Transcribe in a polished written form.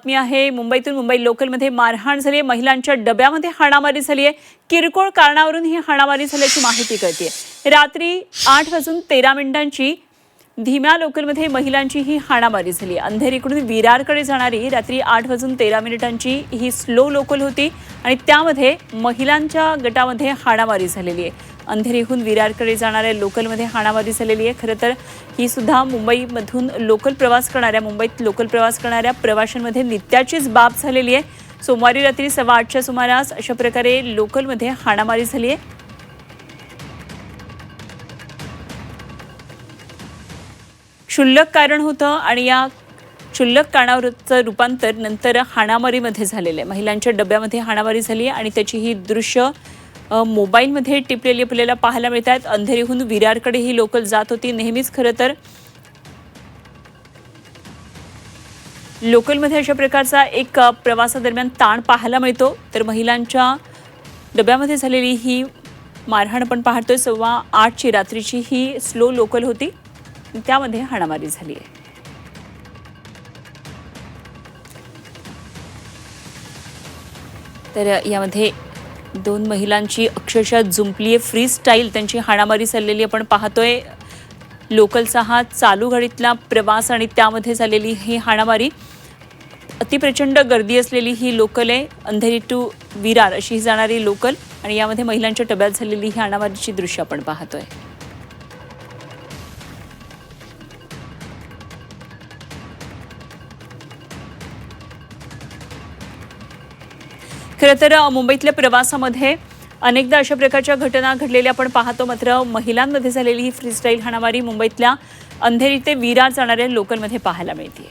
बातमी आहे मुंबईतून. मुंबई लोकलमध्ये मारहाण झाली आहे. महिलांच्या डब्यामध्ये हाणामारी झाली आहे. किरकोळ कारणावरून ही हाणामारी झाल्याची माहिती कळते. रात्री 8:13 धीम्या लोकलमध्ये महिलांची ही हाणामारी झाली. अंधेरीकडून विरारकडे जाणारी रात्री 8:13 ही स्लो लोकल होती आणि त्यामध्ये महिलांच्या गटामध्ये हाणामारी झालेली आहे. अंधेरीहून विरारकडे जाणाऱ्या लोकलमध्ये हाणामारी झालेली आहे. खरं तर ही सुद्धा मुंबईमधून मुंबईत लोकल प्रवास करणाऱ्या प्रवाशांमध्ये नित्याचीच बाब झालेली आहे. सोमवारी रात्री 8:15च्या सुमारास अशा प्रकारे लोकलमध्ये हाणामारी झाली आहे. क्षुल्लक कारण होतं आणि या क्षुल्लक कारणावरचं रूपांतर नंतर हाणामारीमध्ये झालेलं आहे. महिलांच्या डब्यामध्ये हाणामारी झाली आणि त्याची ही दृश्य मोबाईलमध्ये टिपलेली आपल्याला पाहायला मिळत आहेत. अंधेरीहून विरारकडे ही लोकल जात होती. नेहमीच खरं तर लोकलमध्ये अशा प्रकारचा एक प्रवासादरम्यान ताण पाहायला मिळतो. तर महिलांच्या डब्यामध्ये झालेली ही मारहाण आपण पाहतोय. 8:15 रात्रीची ही स्लो लोकल होती, त्यामध्ये हाणामारी झाली आहे. तर यामध्ये 2 महिलांची अक्षरशः जुंपली आहे. फ्री स्टाईल त्यांची हाणामारी चाललेली आपण पाहतोय. लोकलचा हा चालू गाडीतला प्रवास आणि त्यामध्ये झालेली ही हाणामारी. अतिप्रचंड गर्दी असलेली ही लोकल आहे. अंधेरी टू विरार अशी जाणारी लोकल आणि यामध्ये महिलांच्या डब्यात झालेली ही हाणामारीची दृश्य आपण पाहतोय. खरं तर मुंबईतल्या प्रवासामध्ये अनेकदा अशा प्रकारच्या घटना घडलेल्या आपण पाहतो. मात्र महिलांमध्ये झालेली ही फ्रीस्टाईल हाणामारी मुंबईतल्या अंधेरी ते विरार जाणाऱ्या लोकलमध्ये पाहायला मिळते.